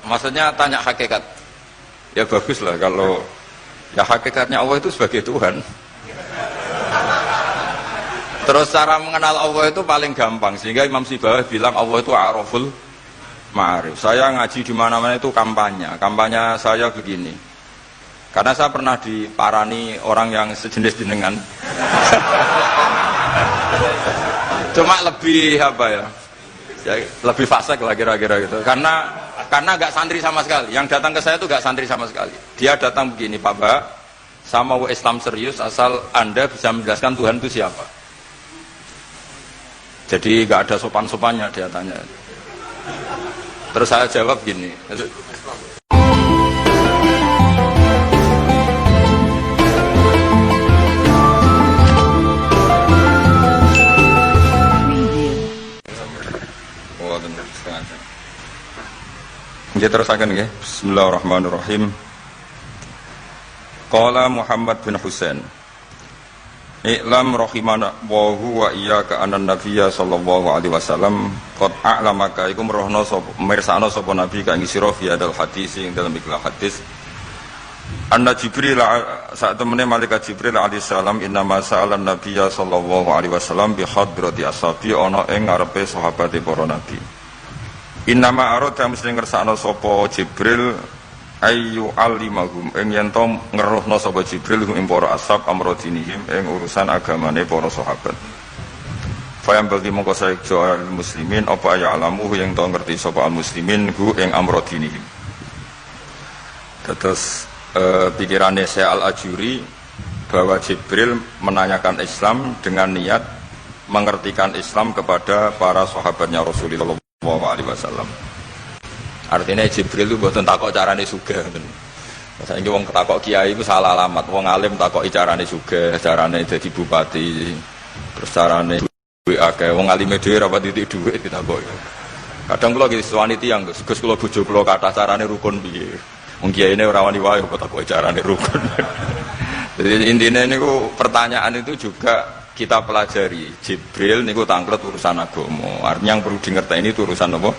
Maksudnya tanya hakikat. Ya bagus lah kalau ya hakikatnya Allah itu sebagai Tuhan. Terus cara mengenal Allah itu paling gampang, sehingga Imam Sibawah bilang Allah itu a'raful ma'arif. Saya ngaji di mana-mana itu kampanye saya begini. Karena saya pernah diparani orang yang sejenis jenengan. Cuma lebih apa ya? Lebih fasik lah kira-kira gitu. Karena nggak santri sama sekali. Yang datang ke saya itu nggak santri sama sekali. Dia datang begini, Pak Mbak, saya mau Islam serius asal Anda bisa menjelaskan Tuhan itu siapa. Jadi nggak ada sopan-sopannya, dia tanya. Terus saya jawab gini. Jadi terus akan nggih. Bismillahirrahmanirrahim. Qala Muhammad bin Husain. I'lam rahimana wa huwa iyyaka anan nabiyya sallallahu alaihi wasallam qad a'lamaka iku merohno sapa mirsakno sapa nabi kang sira fi hadal hadis ing dalam ikhlas hadis anna Jibril saat temene malaikat Jibril alaihi salam inna ma sa'alan nabiyya sallallahu alaihi wasallam bi hadrati ashabi ana ing ngarepe sahabate para nabi. Inna ma arada mesti ngersakno sapa Jibril ayu alimahum ing yen to ngeruhna sapa Jibril ing para ashab amrodinihim ing urusan agamane para sahabat. Fayam bagi mongko saejo muslimin apa ya alamu yang to ngerti sapa muslimin hu ing amrodinihim. Terus pikirannya Syekh Al-Ajuri bahwa Jibril menanyakan Islam dengan niat mengertikan Islam kepada para sahabatnya Rasulullah sallallahu alaihi wasallam. Artinya Jibril itu mboten takok carane sugih ngoten. Saiki wong takok kiai iku salah alamat. Wong alim takok carane sugih, carane dadi bupati, terus carane duwe akeh. Wong alime dhewe ora pati dhuwit ditakoki. Kadang kula iki suwani tiyang, Gus kula bojo kula kathah carane rukun piye. Wong kiyaine ora wani wae kok takoki carane rukun. Jadi intinya niku pertanyaan itu juga kita pelajari. Jibril niku tangklet urusan agama. Artinya yang perlu dingerteni itu urusan apa?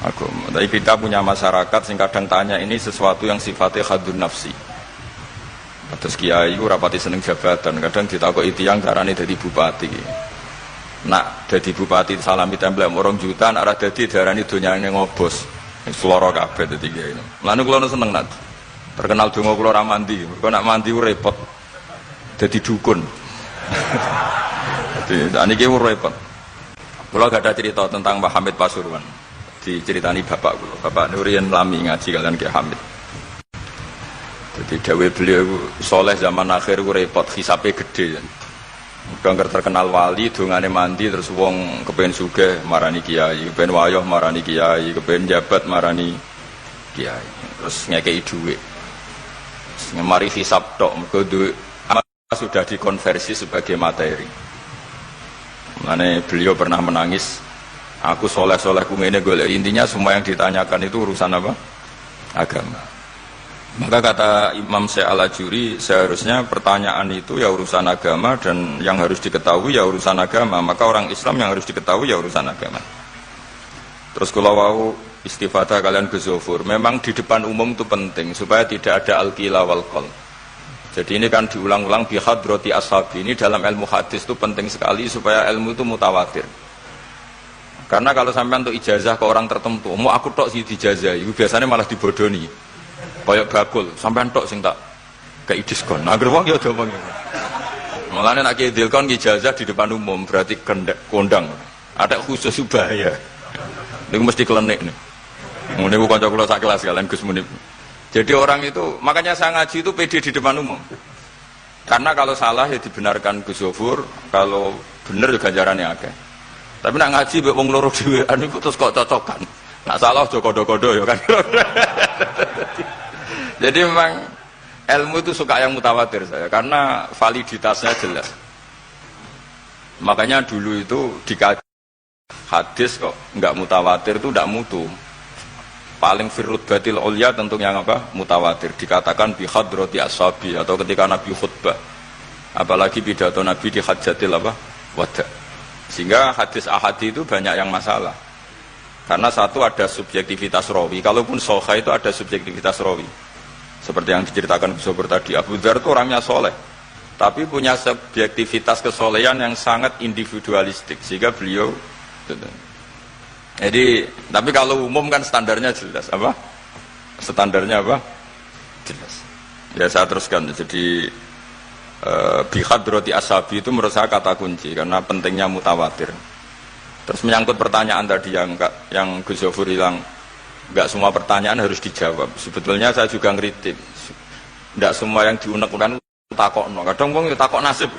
Agama. Tapi kita punya masyarakat sing kadang tanya ini sesuatu yang sifatnya khadun nafsi. Terus kiai itu rapati seneng jabatan, kadang ditakoki tiyang carane dadi bupati. Nak dadi bupati salami templek orang juta, nak ora dadi darani donyane ngobos. Seloro kabeh dadi kiai. Lan kula seneng nak terkenal donga kula ora mandi. Kok nak mandi ku repot. Dadi dukun. Jadi niki repot. Kula gak ada cerita tentang Pak Hamid Pasuruan. Diceritani bapak kula, Bapak Nurian lami ngaji kalian Ki Hamid. Jadi dawuh beliau soleh zaman akhir ku repot, hisabe gede. Muga terkenal wali, dongane mandi terus wong kepen sugih marani kiai, kepen wayoh marani kiai, kepen jabat marani kiai. Terus ngekei dhuwit. Mari hisab tok, mergo duit sudah dikonversi sebagai materi. Makanya beliau pernah menangis. Aku soleh-soleh kumene golek. Intinya semua yang ditanyakan itu urusan apa? Agama. Maka kata Imam Syekh Al-Ajuri, seharusnya pertanyaan itu ya urusan agama, dan yang harus diketahui ya urusan agama. Maka orang Islam yang harus diketahui ya urusan agama. Terus kalau wau istifadah kalian gezofur, memang di depan umum itu penting supaya tidak ada al-qila wal qol. Jadi ini kan diulang-ulang bihadrati ashabi. Ini dalam ilmu hadis itu penting sekali supaya ilmu itu mutawatir. Karena kalau sampai untuk ijazah ke orang tertentu, mau aku tok sih dijazah, itu biasanya malah dibodoni. Kayak bakul, sampai tok sing tak kayak diskon. Nah, gerwong ya doang. Makanya nak kidilkon ijazah di depan umum berarti kondang. Ada khusus bahaya. Ini mesti klenik nih. Ini aku kanca kula sak kelas kalian Gus Munib. Jadi orang itu, makanya saya ngaji itu pede di depan umum. Karena kalau salah ya dibenarkan Gus Zofur, kalau benar juga ganjarannya akeh. Tapi nak ngaji mbek wong loro dhewean iku terus kok cocokan. Nak salah aja kodo-kodo ya kan. Jadi memang ilmu itu suka yang mutawatir saya karena validitasnya jelas. Makanya dulu itu dikaji hadis kok enggak mutawatir itu enggak mutu. Paling firrut batil ulya tentu yang apa? Mutawatir. Dikatakan bi hadrati ashabi atau ketika Nabi khutbah. Apalagi pidato Nabi di hajatil apa? Wada. Sehingga hadis ahadi itu banyak yang masalah. Karena satu ada subjektivitas rawi, kalaupun soha itu ada subjektivitas rawi. Seperti yang diceritakan Gus Sobur tadi, Abu Dzar itu orangnya soleh, tapi punya subjektivitas kesolehan yang sangat individualistik, sehingga beliau. Jadi, tapi kalau umum kan standarnya jelas, apa? Standarnya apa? Jelas. Ya saya teruskan. Jadi bihadrati ashabi itu menurut saya kata kunci karena pentingnya mutawatir. Terus menyangkut pertanyaan tadi yang Gus Zofur bilang, nggak semua pertanyaan harus dijawab. Sebetulnya saya juga ngeritik. Nggak semua yang diunek-unek takokno. Kadang wong takok nasib.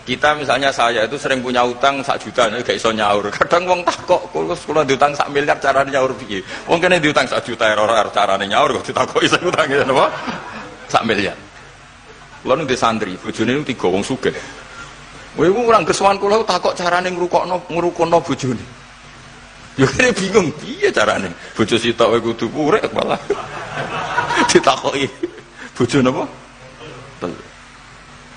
Kita misalnya saya itu sering punya utang 1 juta, gak iso nyaur. Kadang wong takok, kalau diutang 1 miliar carane nyaur piye? Wong kene diutang 1 juta ora carane nyaur kok ditakoki sing utang napa? 1 miliar. Kulo ning santri, bojone niku 3 wong sugih. Kowe iku ora gersuwan kula takok carane ngrukono bojone. Ya kene bingung piye carane. Bojo sitok kowe kudu urip malah. Ditakoki bojo napa?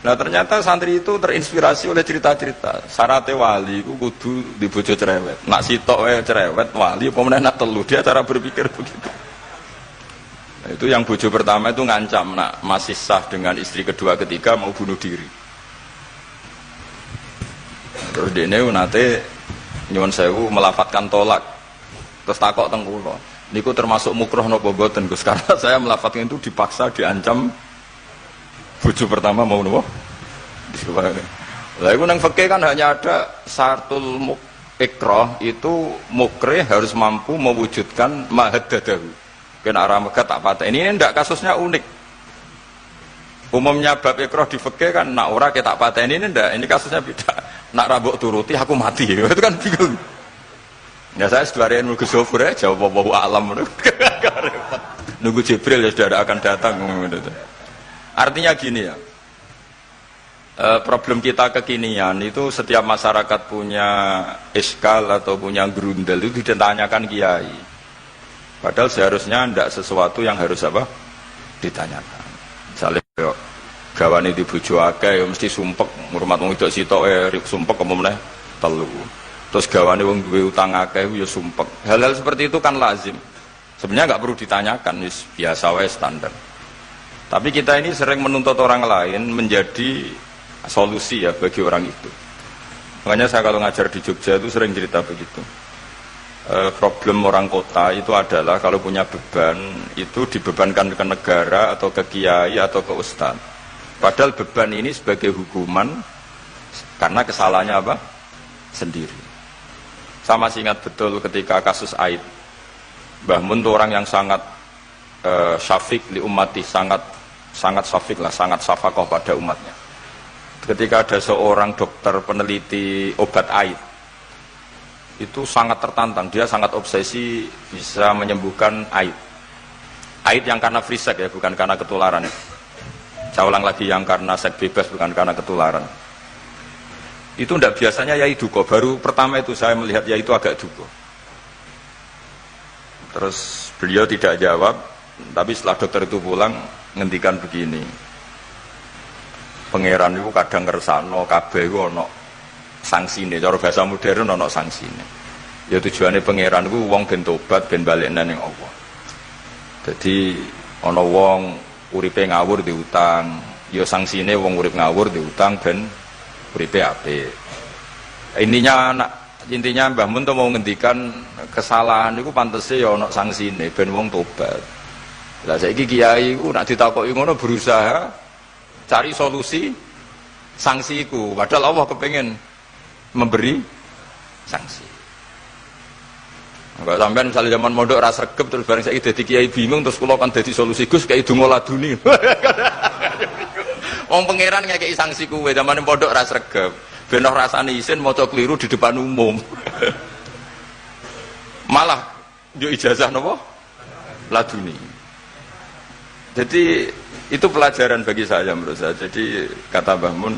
Nah ternyata santri itu terinspirasi oleh cerita-cerita. Syaratnya wali itu kudu di bojo cerewet. Nak sitok cerewet wali apa meneh nak telu, dia cara berpikir begitu. Nah, itu yang bojo pertama itu ngancam nak masih sah dengan istri kedua ketiga mau bunuh diri. Terus dene nate nyuwun sewu melafatkan tolak. Terus takok teng kula. Niku termasuk mukroh napa mboten Gus? Karena saya melafatkan itu dipaksa diancam bojo pertama mau nopo? Lah iku nang fikih kan hanya ada syaratul ikrah itu mukrih harus mampu mewujudkan mahaddadahu. Kena arah megat tak patah. Ini ndak kasusnya unik. Umumnya bab ikrah di fikih kan nak ora ketak patah ini ndak. Ini kasusnya beda. Nak rabuk turuti aku mati. Itu kan bingung. Ya saya seduarian Gus Zofur jawab wallahu alam. Nunggu Jibril ya sudah akan datang. Artinya gini ya, problem kita kekinian itu setiap masyarakat punya iskal atau punya grundel itu ditanyakan kiai. Padahal seharusnya tidak sesuatu yang harus apa ditanyakan. Misalnya gawane di bojo akeh ya mesti sumpek, ngurmat wong wedok sitok sumpek kemene telu. Terus gawane wong duwe utang akeh ya sumpek. Hal-hal seperti itu kan lazim. Sebenarnya nggak perlu ditanyakan, biasa wae standar. Tapi kita ini sering menuntut orang lain menjadi solusi ya bagi orang itu. Makanya saya kalau ngajar di Jogja itu sering cerita begitu. Problem orang kota itu adalah kalau punya beban itu dibebankan ke negara atau ke kiai atau ke ustadz. Padahal beban ini sebagai hukuman karena kesalahannya apa? Sendiri. Saya masih ingat betul ketika kasus Aid. Mbah Mun itu orang yang sangat syafiq li ummati, sangat syafiq lah, sangat syafakoh pada umatnya. Ketika ada seorang dokter peneliti obat Aid, itu sangat tertantang, dia sangat obsesi bisa menyembuhkan Aid. Aid yang karena free sex ya, bukan karena ketularan. Saya ulang lagi, yang karena seks bebas, bukan karena ketularan. Itu tidak biasanya yai duko, baru pertama itu saya melihat yai itu agak duko. Terus beliau tidak jawab, tapi setelah dokter itu pulang ngendikan begini, pangeran itu kadang ngersano kabeh iku ana sangsine, cara bahasa modern ana sangsine. Ya tujuane pangeran iku wong ben tobat ben balik nang Allah. Jadi ana wong uripe ngawur diutang, ya sangsine wong urip ngawur diutang ben uripe apik. Intinya Mbah Mun tuh mau ngendikan kesalahan itu pantese ya ana sangsine ben wong tobat. Lah saiki kiai ku nak ditakoki ngono berusaha cari solusi sanksi iku, padahal Allah kepengen memberi sanksi. Enggak sampean misalnya zaman mondok ra sregep terus bareng saiki dadi kiai bingung terus kula kan dadi solusi Gus kiai donga laduni. Wong pangeran ngekeki sanksi kuwe zaman mondok ra sregep. Ben ora rasane isin maca kliru di depan umum. Malah yo ijazah napa? Laduni. Jadi itu pelajaran bagi saya menurut saya. Jadi kata Mbah Mun,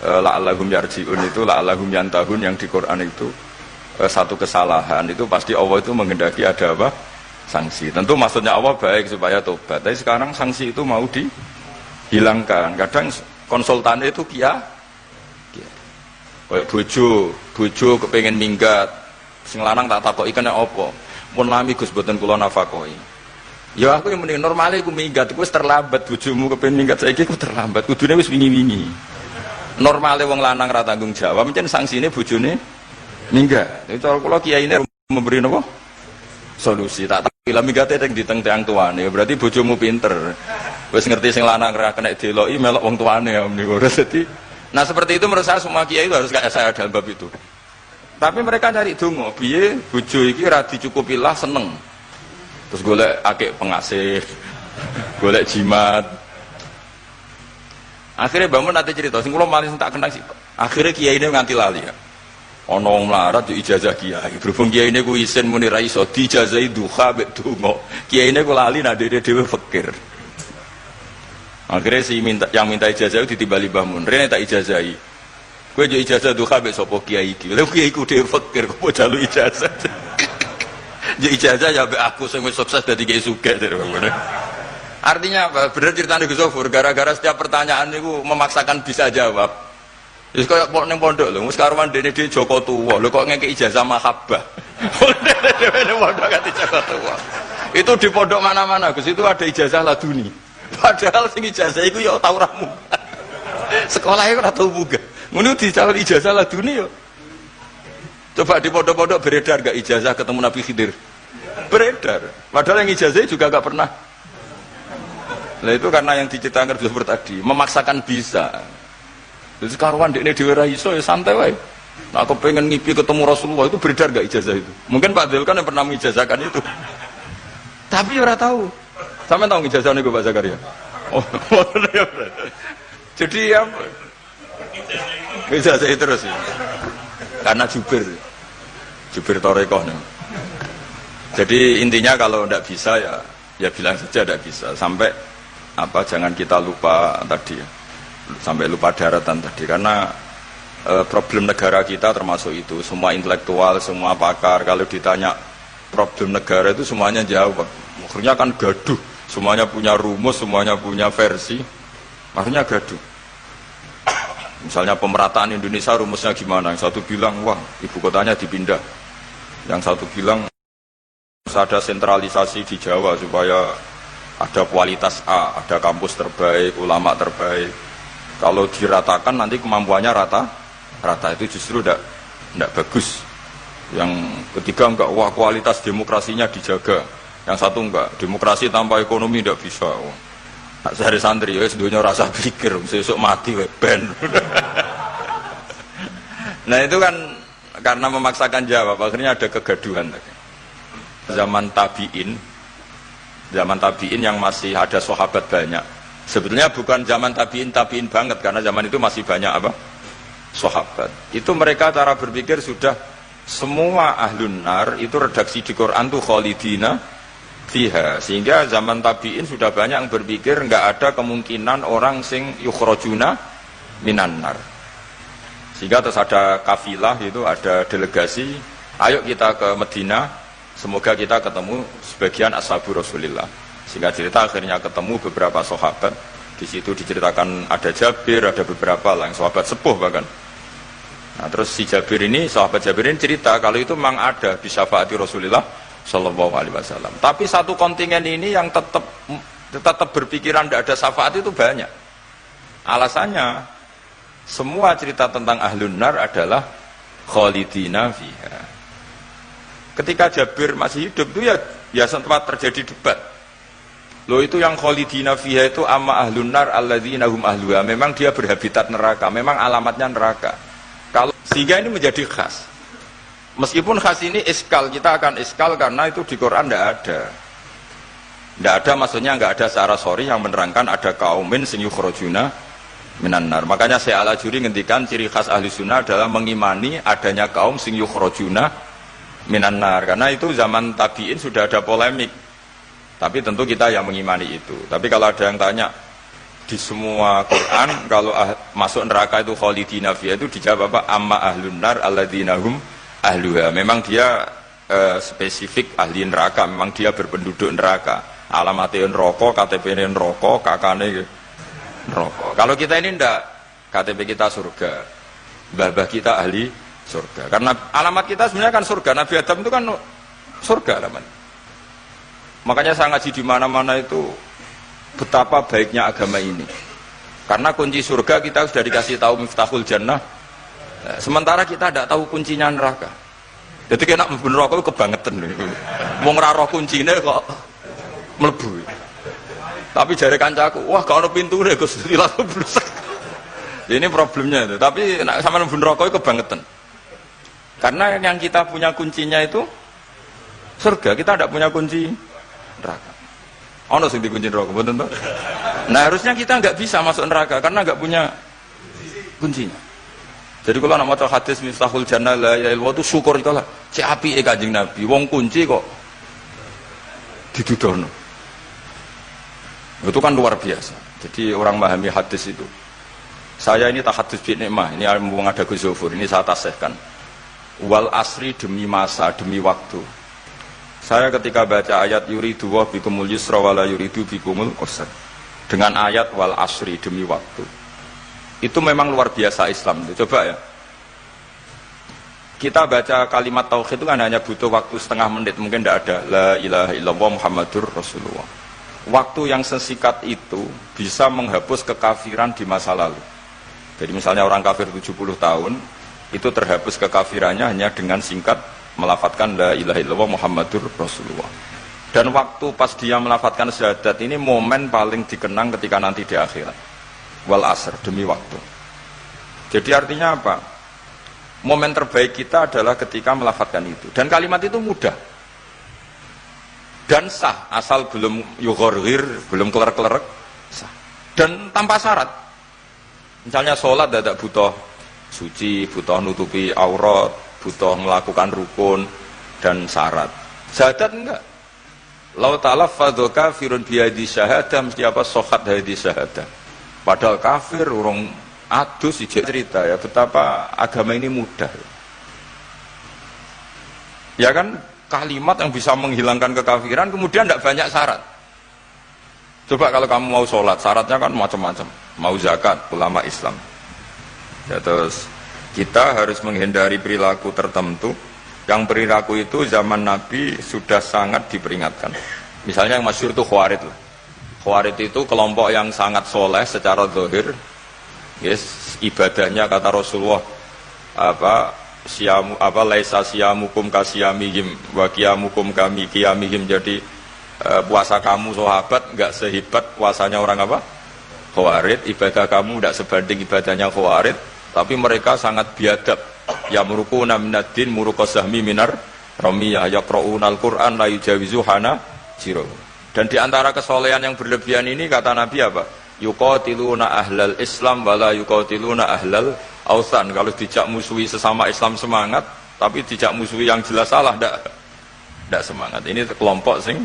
la'allahum yarji'un itu la'allahum yantahun yang di Quran itu satu kesalahan itu pasti Allah itu menghendaki ada apa? Sanksi. Tentu maksudnya Allah baik supaya tobat. Tapi sekarang sanksi itu mau dihilangkan. Kadang konsultannya itu kayak bojo kepengen minggat Sing lanang tak takoki kena apa? Mun lami Gus boten kula nafakoi. Ya aku yang mending normale aku minggat, aku wis terlambat bojomu kepen minggat saiki aku terlambat. Kudune wis wingi-wingi. Normale wong lanang ra tanggung jawab, pancen sanksine bojone minggat. Itu cara kula kiyaine memberi napa? Solusi. Tak bila minggate teng diteng tiyang tuane, berarti bojomu pinter. Wis ngerti sing lanang ra kena deloki melok wong tuane ya meniku. Dadi nah seperti itu menurut saya semua kiai itu harus kayak saya dalam bab itu. Tapi mereka cari dongo, piye bojo iki ra dicukupilah seneng. Terus golek akeh pengasih, golek jimat. Akhirnya bangun nanti cerita, sing kula malah tak kenal sih. Akhirnya kiai ini nganti lali ya. Ono wong melarat yo ijazah kiai. Berhubung kiai ini ku isin muni ra iso dijazahi duha mek donga. Kiai ini ku lali nak dhewe fikir. Akhirnya yang minta ijazah itu ditimbali bangun. Rene tak ijazahi. Kowe yo ijazah duha mek sapa kiai iki. Lha kiai ku dhewe fikir kok jalu ijazah. Ya ijazah ya aku sing wis sukses dadi kiai sugih. Artinya apa? Bener ceritane Gus Sofur, gara-gara setiap pertanyaan niku memaksakan bisa jawab. Wis koyo ning pondok lho, wis karuan dene dhewe Joko tuwa. Lho kok ngeke ijazah mahabbah. Dene pondok ganti Joko tuwa. Itu di pondok mana-mana Gus, itu ada ijazah laduni. Padahal sing ijazah iku ya tau ramu. Sekolahnya ora tau munggah. Ngono dicalon ijazah laduni yo. Coba di pondok-pondok beredar gak ijazah ketemu Nabi Khidir? Beredar. Padahal yang ijazah juga gak pernah. Nah itu karena yang diceritakan Gus tadi, memaksakan bisa. Jadi karuan dekne dhewe ra iso ya santai wae. Nah aku pengen ngipi ketemu Rasulullah itu beredar gak ijazah itu? Mungkin Pak Del kan yang pernah mengijazahkan itu. Tapi ora tahu. Sampe tahu ijazah niku Pak Zakaria? Oh, jadi ya ijazah itu terus ya. Karena Jubir Torekoh nih. Jadi intinya kalau tidak bisa ya bilang saja tidak bisa. Sampai apa jangan kita lupa tadi ya. Sampai lupa daratan tadi karena problem negara kita termasuk itu. Semua intelektual, semua pakar kalau ditanya problem negara itu semuanya jawab. Akhirnya kan gaduh. Semuanya punya rumus, semuanya punya versi. Akhirnya gaduh. Misalnya pemerataan Indonesia rumusnya gimana? Yang satu bilang, wah ibu kotanya dipindah. Yang satu bilang, harus ada sentralisasi di Jawa supaya ada kualitas A, ada kampus terbaik, ulama terbaik. Kalau diratakan nanti kemampuannya rata itu justru tidak bagus. Yang ketiga enggak, wah kualitas demokrasinya dijaga. Yang satu enggak, demokrasi tanpa ekonomi tidak bisa. Sehari santri ya sedunia rasa pikir besok mati ben. Nah itu kan karena memaksakan jawab akhirnya ada kegaduhan. Zaman tabiin yang masih ada sahabat banyak. Sebetulnya bukan zaman tabiin banget karena zaman itu masih banyak apa? Sahabat. Itu mereka cara berpikir sudah semua ahlun nar itu redaksi di Quran tuh khalidina fiha, sehingga zaman tabiin sudah banyak yang berpikir nggak ada kemungkinan orang sing yukhrajuna minan nar. Sehingga terus ada kafilah itu, ada delegasi, ayo kita ke Medina, semoga kita ketemu sebagian ashabu Rasulillah. Sehingga cerita akhirnya ketemu beberapa sahabat. Di situ diceritakan ada Jabir, ada beberapa lah yang sahabat sepuh bahkan. Nah terus si Jabir ini, sahabat Jabir ini cerita kalau itu memang ada di syafaati Rasulillah Sallallahu Alaihi Wasallam. Tapi satu kontingen ini yang tetap berpikiran tidak ada syafaat itu banyak. Alasannya semua cerita tentang ahlun nar adalah khalidina fiha. Ketika Jabir masih hidup itu ya sempat terjadi debat. Loh itu yang khalidina fiha itu amma ahlun nar alladzina hum ahluha. Memang dia berhabitat neraka, memang alamatnya neraka. Kalau sehingga ini menjadi khas. Meskipun khas ini iskal, kita akan iskal karena itu di Quran tidak ada. Tidak ada maksudnya nggak ada secara sorry yang menerangkan ada kaumin sing yukhrajuna minan nar. Makanya saya Al-Ajuri ngendikan ciri khas ahli sunnah adalah mengimani adanya kaum sing yukhrajuna minan nar. Karena itu zaman tabiin sudah ada polemik. Tapi tentu kita yang mengimani itu. Tapi kalau ada yang tanya di semua Quran kalau masuk neraka itu khalidina fiha itu dijawab apa? Amma ahlun nar alladzina hum ahluha. Memang dia spesifik ahli neraka, memang dia berpenduduk neraka. Alamatnya neraka, KTP-nya neraka, kakane neraka. Kalau kita ini ndak, KTP kita surga, babah kita ahli surga. Karena alamat kita sebenarnya kan surga. Nabi Adam itu kan surga alamat. Makanya saya ngaji di mana-mana itu betapa baiknya agama ini. Karena kunci surga kita sudah dikasih tahu miftahul jannah. Sementara kita tidak tahu kuncinya neraka. Jadi kena mlebu neraka itu kebangetan. Wong ora roh kuncine kok mlebu. Tapi jare kancaku, wah gak ono pintune Gus, tilas blesek. Ini problemnya itu. Tapi nek sampean mlebu neraka itu kebangetan. Karena yang kita punya kuncinya itu surga, kita tidak punya kunci neraka. Ono sing dikunci neraka, mboten to? Nah, harusnya kita nggak bisa masuk neraka karena nggak punya kuncinya. Jadi kalau nak maca hadis miftahul jannah la ilaha illallah itu syukur itu lah. Si apike Kanjeng Nabi, wong kunci kok didudono. Itu kan luar biasa. Jadi orang memahami hadis itu. Saya ini tahadus bi nikmah, ini mumpung ada Gus Zofur, ini saya tasihkan. Wal asri demi masa, demi waktu. Saya ketika baca ayat yuridu wa bikumul yusra wala yuridu bikumul usra. Dengan ayat wal asri demi waktu. Itu memang luar biasa Islam. Coba ya. Kita baca kalimat tauhid itu kan hanya butuh waktu setengah menit, mungkin tidak ada la ilaha illallah Muhammadur Rasulullah. Waktu yang sesikat itu bisa menghapus kekafiran di masa lalu. Jadi misalnya orang kafir 70 tahun, itu terhapus kekafirannya hanya dengan singkat melafadzkan la ilaha illallah Muhammadur Rasulullah. Dan waktu pas dia melafadzkan syahadat ini momen paling dikenang ketika nanti di akhirat. Wal asr, demi waktu. Jadi artinya apa? Momen terbaik kita adalah ketika melafadzkan itu. Dan kalimat itu mudah dan sah, asal belum yughorghir, belum keler-kelerek, sah. Dan tanpa syarat. Misalnya sholat tidak butuh suci, butuh nutupi aurat, butuh melakukan rukun dan syarat. Syahadat enggak. Lau talaffadhu kafirun biyadi syahadah, mesti apa? Sohat hadi syahadah. Padahal kafir, urung adus ijek cerita ya betapa agama ini mudah. Ya kan, kalimat yang bisa menghilangkan kekafiran kemudian tidak banyak syarat. Coba kalau kamu mau sholat, syaratnya kan macam-macam. Mau zakat, ulama Islam. Ya, terus kita harus menghindari perilaku tertentu yang perilaku itu zaman Nabi sudah sangat diperingatkan. Misalnya yang masyhur itu Khawarij. Khawarij itu kelompok yang sangat soleh secara zahir. Yes, ibadahnya kata Rasulullah laisa siyamukum kasiyamihim wa qiyamukum kami qiyamihim. Jadi puasa kamu sahabat enggak sehebat puasanya orang apa? Khawarij. Ibadah kamu enggak sebanding ibadahnya Khawarij, tapi mereka sangat biadab. Ya murukuna minaddin murukasahmi minar ramiyah yaqra'unal Qur'an la yujawizu hana jiro. Dan di antara kesolehan yang berlebihan ini kata Nabi apa? Yuqatiluna ahlal Islam wala yuqatiluna ahlal ausan. Kalau dijak musuhi sesama Islam semangat, tapi dijak musuhi yang jelas salah ndak semangat. Ini kelompok sing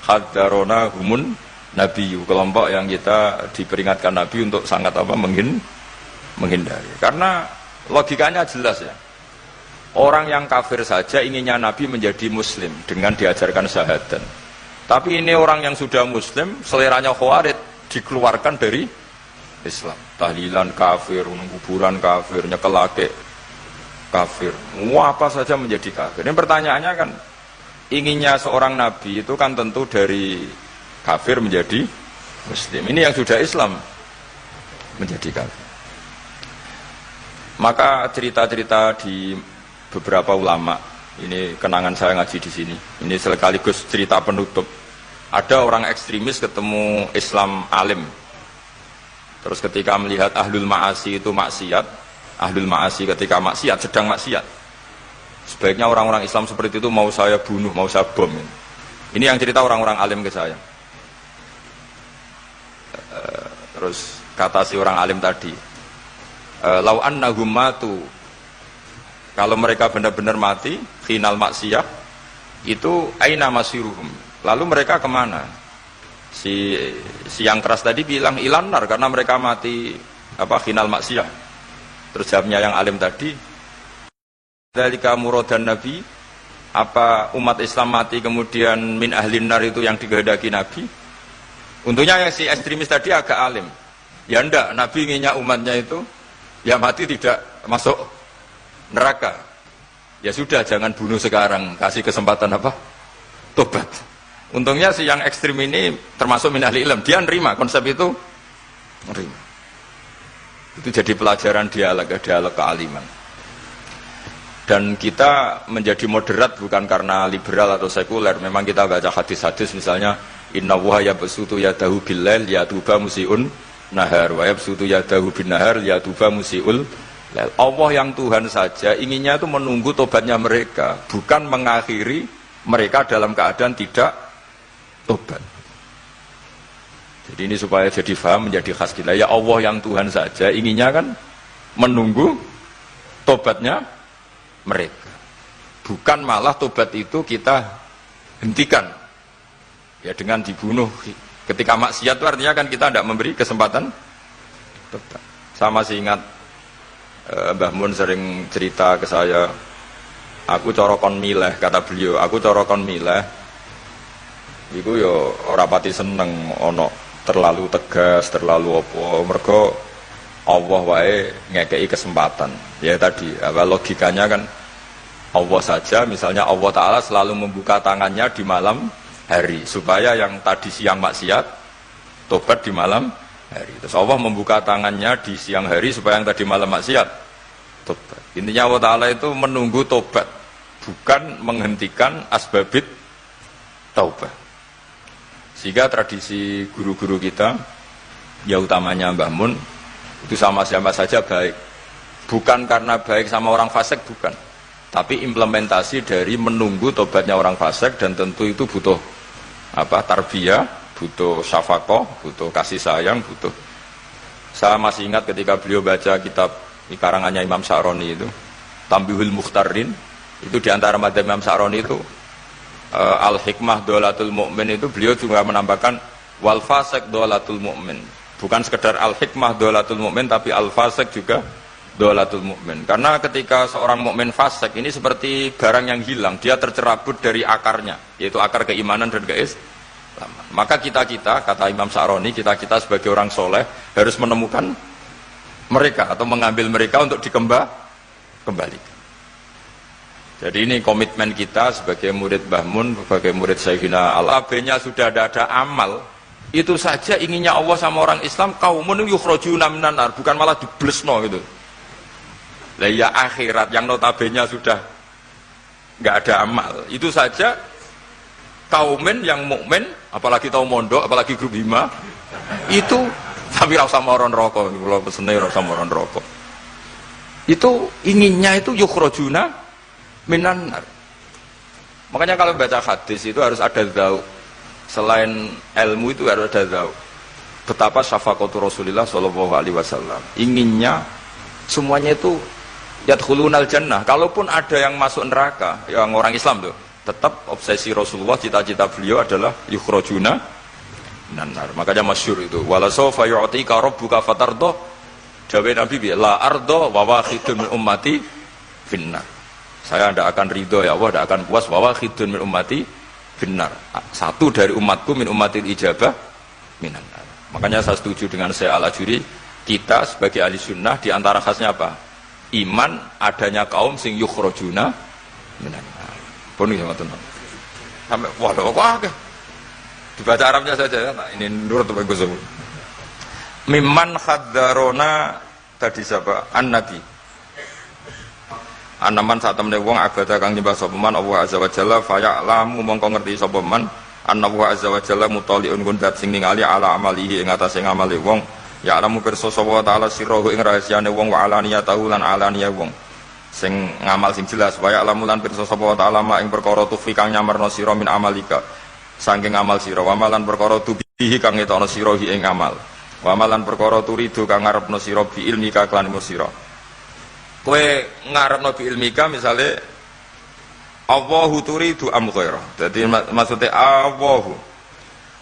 hadarona humun nabiyyu, kelompok yang kita diperingatkan Nabi untuk sangat apa? Menghindari. Karena logikanya jelas ya. Orang yang kafir saja inginnya Nabi menjadi muslim dengan diajarkan syahadat. Tapi ini orang yang sudah muslim, seleranya Khawarij dikeluarkan dari Islam. Tahlilan kafir, kuburan kafir, nyekelake kafir. Apa saja menjadi kafir. Ini pertanyaannya kan, inginnya seorang nabi itu kan tentu dari kafir menjadi muslim. Ini yang sudah Islam menjadi kafir. Maka cerita-cerita di beberapa ulama, ini kenangan saya ngaji di sini. Ini sekaligus cerita penutup. Ada orang ekstremis ketemu Islam alim. Terus ketika melihat ahlul ma'asi itu maksiat, ahlul ma'asi ketika maksiat, sedang maksiat, sebaiknya orang-orang Islam seperti itu mau saya bunuh, mau saya bom. Ini yang cerita orang-orang alim ke saya. Terus kata si orang alim tadi, lau annahum matu, kalau mereka benar-benar mati final maksiyah itu aina masiruhum, lalu mereka kemana? Si yang keras tadi bilang ilanar, karena mereka mati apa final maksiyah. Terus jawabnya yang alim tadi, dzalika muradan nabi, apa umat Islam mati kemudian min ahlin nar itu yang dikehendaki Nabi? Untungnya yang si ekstremis tadi agak alim. Ya enggak, Nabi inginnya umatnya itu ya mati tidak masuk neraka. Ya sudah, jangan bunuh sekarang, kasih kesempatan apa? Tobat. Untungnya si yang ekstrim ini termasuk min ahli ilm, dia nerima konsep itu, nerima. Itu jadi pelajaran dialog kealiman. Dan kita menjadi moderat bukan karena liberal atau sekuler. Memang kita baca hadis-hadis misalnya inna wuha yabsutu yadahu billail yatuba musiun nahar wa yabsutu yadahu bin nahar yatuba musiul lail. Allah yang Tuhan saja inginnya itu menunggu tobatnya mereka, bukan mengakhiri mereka dalam keadaan tidak tobat. Jadi ini supaya jadi faham, menjadi khas kita. Ya Allah yang Tuhan saja inginnya kan menunggu tobatnya mereka, bukan malah tobat itu kita hentikan ya dengan dibunuh. Ketika maksiat itu artinya kan kita tidak memberi kesempatan tobat. Saya masih ingat Mbah Mun sering cerita ke saya, aku corokon mileh, kata beliau, aku corokon mileh iku yo ora pati seneng ono terlalu tegas, terlalu apa, mergo Allah wae ngekei kesempatan. Ya tadi, apa logikanya kan Allah saja, misalnya Allah Ta'ala selalu membuka tangannya di malam hari supaya yang tadi siang maksiat tobat di malam hari. Terus Allah membuka tangannya di siang hari supaya yang tadi malam maksiat tobat. Intinya Allah Ta'ala itu menunggu tobat, bukan menghentikan asbabit taubat. Sehingga tradisi guru-guru kita, ya utamanya Mbah Mun, itu sama-sama saja baik. Bukan karena baik sama orang fasik, bukan. Tapi implementasi dari menunggu tobatnya orang fasik, dan tentu itu butuh tarbiyah, butuh syafaqah, butuh kasih sayang, butuh. Saya masih ingat ketika beliau baca kitab di karangannya Imam Sa'roni itu, Tambihul Mukhtarin, itu diantara madzhab Imam Sa'roni itu Al-Hikmah Dolatul Mu'min, itu beliau juga menambahkan wal fasik Dolatul Mu'min. Bukan sekedar Al-Hikmah Dolatul Mu'min, tapi Al-Fasik juga Dolatul Mu'min. Karena ketika seorang mukmin fasik ini seperti barang yang hilang, dia tercerabut dari akarnya, yaitu akar keimanan dan keislaman. Maka kita-kita, kata Imam Sa'roni, kita-kita sebagai orang soleh harus menemukan mereka atau mengambil mereka untuk dikembalikan. Jadi ini komitmen kita sebagai murid Mbah Mun, sebagai murid Sayyidina Al-Abenya sudah ada amal. Itu saja inginnya Allah sama orang Islam, kaumun yukhrajuna minan nar, bukan malah diblesno gitu. Lah ya akhirat yang notabene sudah enggak ada amal. Itu saja kaumen yang mukmin, apalagi tahu mondok, apalagi grup hima, itu tapi ra usah moron rokok, kula pesene ra usah moron rokok. Itu inginnya itu yukhrajuna minan nar. Makanya kalau baca hadis itu harus ada dzauq. Selain ilmu itu harus ada dzauq. Betapa syafaqatu Rasulullah sallallahu alaihi wasallam. Inginnya semuanya itu yadkhulunal jannah. Kalaupun ada yang masuk neraka, yang orang Islam tuh, tetap obsesi Rasulullah, cita-cita beliau adalah yukhrajuna minan nar. Makanya masyhur itu, wala sawfa yu'tika rabbuka fatarda. Jawab Nabi bi la arda wa wahidun min ummati finnar. Saya tidak akan ridho ya Allah, tidak akan puas bahwa khidun min ummati finnar. Satu dari umatku min ummatil ijabah minan nar. Makanya saya setuju dengan Syekh Al-Ajuri, kita sebagai ahli sunnah di antara khasnya apa? Iman adanya kaum sing yukhrajuna minan nar. Pun ya ngoten. Sampai wah lho kok akeh. Dibaca Arabnya saja. Nah, ini nurut Bapak Gus. Mimman khadzarona tadi siapa? An-Nabi. Anaman saat temne wong abada kang nyembah sapa man Allah azza wa jalla fa ya'lamu mongko ngerti sapa man anna wa azza wa jalla mutaliun gundat sing ningali ala amalihi ing atase ngamali wong ya'lamu pirsa sapa taala sirruhu ing rahasiane wong wa alaniyatahu lan alaniya wong sing ngamal sing jelas wa ya'lamu lan pirsa sapa taala mak ing perkara tufi kang nyamarno sira min amalika saking amal sira wa malan perkara tubihi kang ngetokno sira ing amal wa malan perkara turidu kang ngarepno sira bi ilmika kan sira. Kowe ngarepno bi ilmika misale Allahu turidu am ghaira. Dadi maksudnya Allahu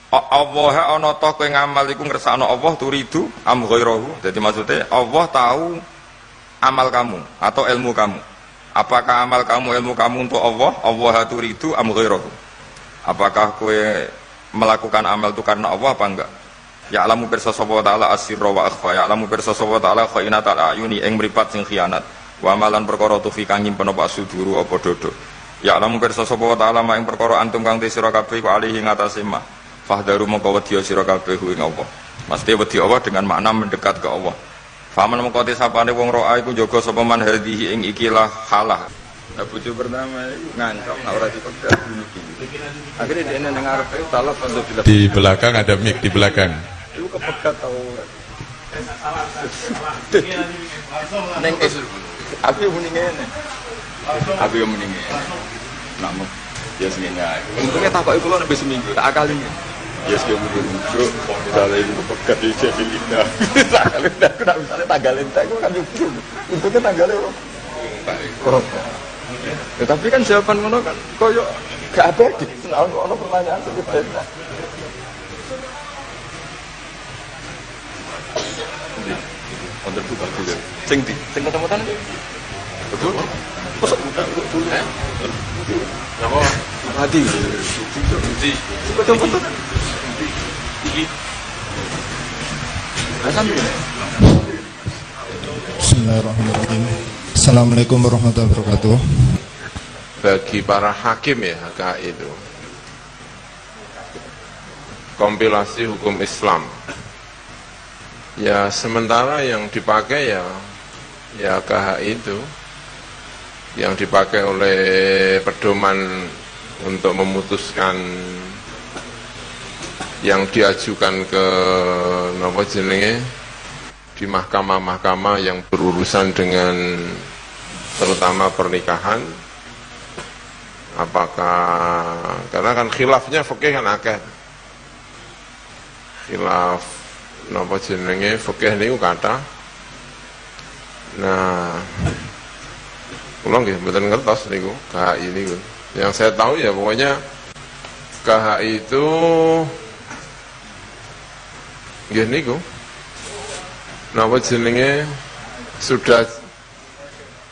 Allah ana ta kowe ngamal iku ngersakno Allah turidu am ghairahu. Dadi maksudnya Allah tahu amal kamu atau ilmu kamu. Apakah amal kamu ilmu kamu untuk Allah? Allah turidu am ghairahu. Apakah kowe melakukan amal itu karena Allah apa enggak? Ya'lamu pirsa sapa ta'ala asirra wa akhfa. Ya'lamu pirsa sapa ta'ala khainatal ayuni ing mripat sing khianat. Wa amalan perkara tufi kang nyimpen apa suduru apa dodo. Ya lamun kersa sapa wa ta'ala ing perkara antum kang te sira kabeh ku alihi ngatasé ma. Fahdaru mongko wedya sira kabeh ing Allah. Mesti wedi Allah dengan makna mendekat ke Allah. Faman mongko te sapane wong roa iku jaga sapa man hadhihi ing ikilah halah. Nah, bojo pertama itu ngancam nek ora dipegat bunuh diri. Akhirnya dia nang ngarep talak untuk di belakang ada mic di belakang. Itu kepegat tau. Neng es aku muni ngene. Aku yo muni ngene. Namun ya sing ae. Untungnya takoki kula nek seminggu tak akali. Ya sing muni bro, misalnya itu kepegat di jadi lidah. Sakale aku nak misale tanggal entek aku kan yo. Untungnya tanggalnya ora. Tapi kan jawaban ngono kan koyo gak abadi. Ono pertanyaan seperti itu. Untuk buka dulu. Sing ketemu-temuan iki. Betul. Kosok buka dulu. Napa? Mati. Mati. Ketemu-temuan. Iki. Bismillahirrahmanirrahim. Assalamualaikum warahmatullahi wabarakatuh. Bagi para hakim ya HKI itu kompilasi hukum Islam ya, sementara yang dipakai ya KHI itu yang dipakai oleh pedoman untuk memutuskan yang diajukan ke napa jenenge di mahkamah-mahkamah yang berurusan dengan terutama pernikahan. Apakah karena kan khilafnya fikih kan akeh. Khilaf napa jenenge fikih niku kathah. Nah, kula nggih mboten ngertos niku KHI niku. Yang saya tahu ya pokoknya KHI itu nggih niku napa jenenge sudah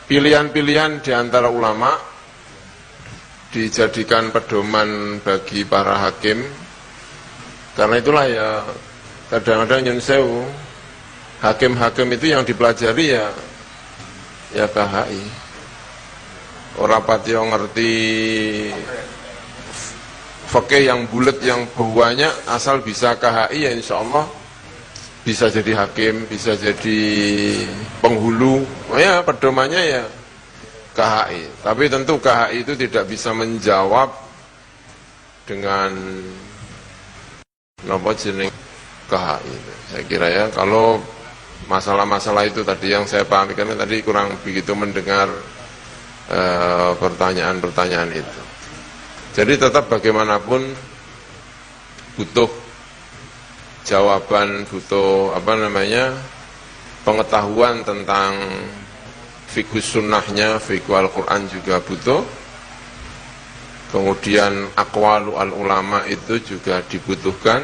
pilihan-pilihan di antara ulama dijadikan pedoman bagi para hakim. Karena itulah ya kadang-kadang nyun sewu hakim-hakim itu yang dipelajari ya KHI. Ora patio ngerti fikih yang bulat yang banyak, asal bisa KHI ya insyaallah bisa jadi hakim, bisa jadi penghulu. Oh ya pedomannya ya KHI. Tapi tentu KHI itu tidak bisa menjawab dengan napa jeneng KHI. Saya kira ya kalau masalah-masalah itu tadi yang saya pahami, karena tadi kurang begitu mendengar pertanyaan-pertanyaan itu. Jadi tetap bagaimanapun butuh jawaban, butuh pengetahuan tentang fikih sunnahnya, fikih Al-Quran juga butuh. Kemudian aqwalu al-ulama itu juga dibutuhkan.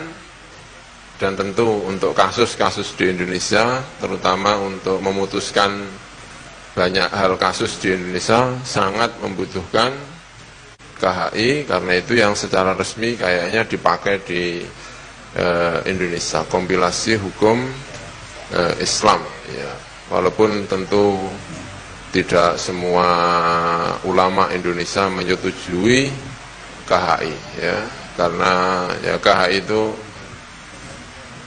Dan tentu untuk kasus-kasus di Indonesia, terutama untuk memutuskan banyak hal kasus di Indonesia, sangat membutuhkan KHI. Karena itu yang secara resmi kayaknya dipakai di Indonesia, kompilasi hukum Islam ya. Walaupun tentu tidak semua ulama Indonesia menyetujui KHI ya, karena ya KHI itu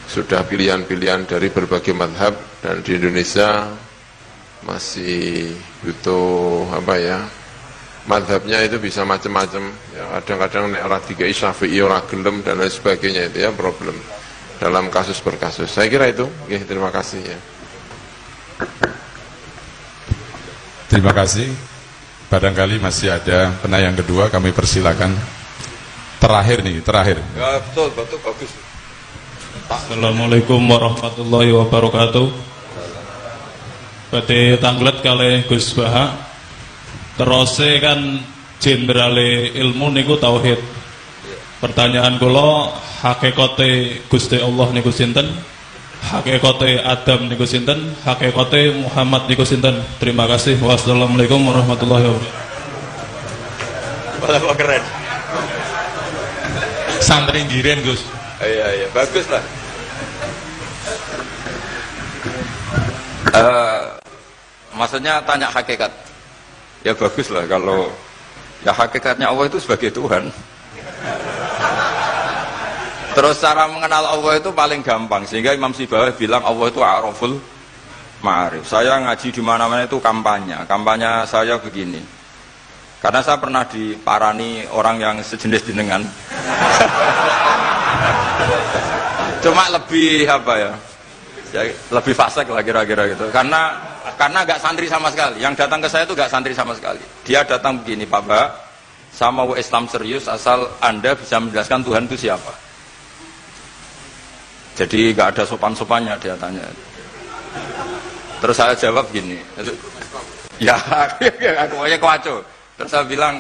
sudah pilihan-pilihan dari berbagai mazhab dan di Indonesia masih butuh mazhabnya itu bisa macam-macam ya, kadang-kadang nek ora dikai Syafi'i ora gelem dan lain sebagainya, itu ya problem dalam kasus per kasus. Saya kira itu. Oke, terima kasih ya. Terima kasih. Barangkali masih ada penanya kedua, kami persilakan. Terakhir. Ya betul bagus. Assalamualaikum warahmatullahi wabarakatuh. Badhe tanglet kalih Gus Baha. Terose kan jenderale ilmu niku tauhid. Pertanyaan kula, hakikate Gusti Allah niku sinten? Hakikate Adam niku sinten? Hakikate Muhammad niku sinten? Terima kasih. Wassalamualaikum warahmatullahi wabarakatuh. Malah keren. Santri ngiren Gus. Iya, bagus lah. maksudnya tanya hakikat. Ya bagus lah kalau ya hakikatnya Allah itu sebagai Tuhan. Terus cara mengenal Allah itu paling gampang, sehingga Imam Sibawayh bilang Allah itu a'raful ma'arif. Saya ngaji di mana-mana itu kampanye saya begini. Karena saya pernah diparani orang yang sejenis jenengan. Cuma lebih apa ya? Lebih fasik lah kira-kira gitu. Karena nggak santri sama sekali. Yang datang ke saya itu nggak santri sama sekali. Dia datang begini, Pak Mbak, saya mau Islam serius asal Anda bisa menjelaskan Tuhan itu siapa. Jadi nggak ada sopan-sopannya, dia tanya. Terus saya jawab gini, ya aku aja kacau. Terus saya bilang,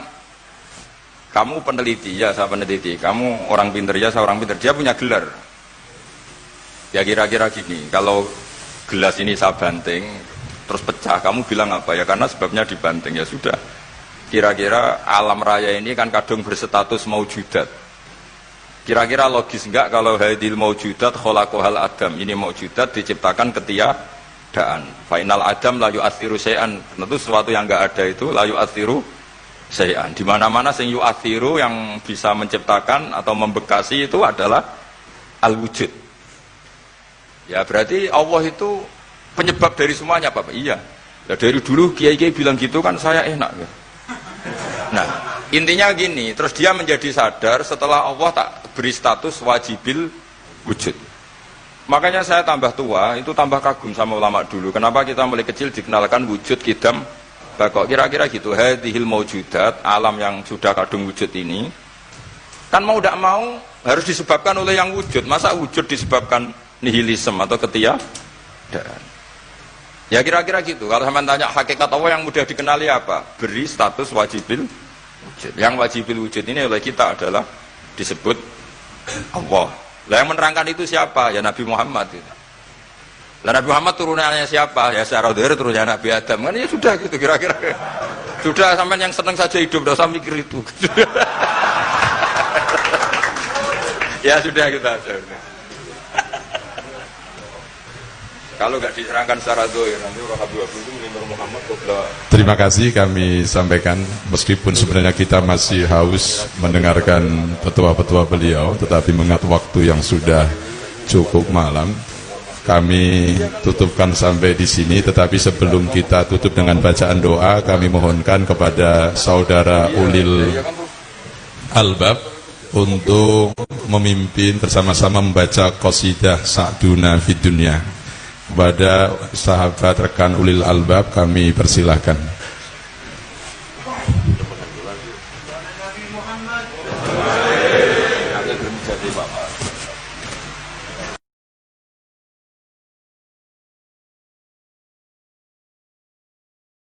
kamu peneliti, ya saya peneliti. Kamu orang pinter, ya saya orang pinter. Dia punya gelar. Ya kira-kira gini, kalau gelas ini saya banting, terus pecah, kamu bilang apa? Ya karena sebabnya dibanting, ya sudah. Kira-kira alam raya ini kan kadung berstatus maujudat. Kira-kira logis enggak kalau hadil maujudat khalaqahal adam, ini maujudat diciptakan ketiadaan. Fainal adam la yu'athiru syai'an, tentu sesuatu yang enggak ada itu la yu'athiru syai'an. Di mana-mana sing yu'athiru yang bisa menciptakan atau membekasi itu adalah al-wujud. Ya berarti Allah itu penyebab dari semuanya, Bapak. Iya. Ya dari dulu kiai-kiai bilang gitu kan saya enak ya. Nah, intinya gini, terus dia menjadi sadar setelah Allah tak beri status wajibil wujud. Makanya saya tambah tua, itu tambah kagum sama ulama dulu. Kenapa kita mulai kecil dikenalkan wujud kidam bakok. Kira-kira gitu, hadhil maujudat, alam yang sudah kadung wujud ini, kan mau tidak mau harus disebabkan oleh yang wujud. Masa wujud disebabkan nihilisme atau ketiadaan? Ya kira-kira gitu. Kalau sampean tanya hakikat Allah yang mudah dikenali apa? Beri status wajibil wujud. Yang wajibil wujud ini oleh kita adalah disebut Allah. Lah yang menerangkan itu siapa? Ya Nabi Muhammad itu. Lah Nabi Muhammad turunannya siapa? Ya secara dhahir turunnya Nabi Adam. Kan ya sudah gitu kira-kira. Sudah sampean yang senang saja hidup, enggak usah mikir itu. Ya sudah gitu aja. Kalau nggak diterangkan secara dohir, nanti orang Habib itu Nur Muhammad Qobla. Terima kasih kami sampaikan, meskipun sebenarnya kita masih haus mendengarkan petua-petua beliau, tetapi mengingat waktu yang sudah cukup malam, kami tutupkan sampai di sini. Tetapi sebelum kita tutup dengan bacaan doa, kami mohonkan kepada saudara Ulil Albab untuk memimpin bersama-sama membaca qasidah Sa'duna Fid Dunya. Kepada sahabat rekan Ulil Albab kami persilahkan.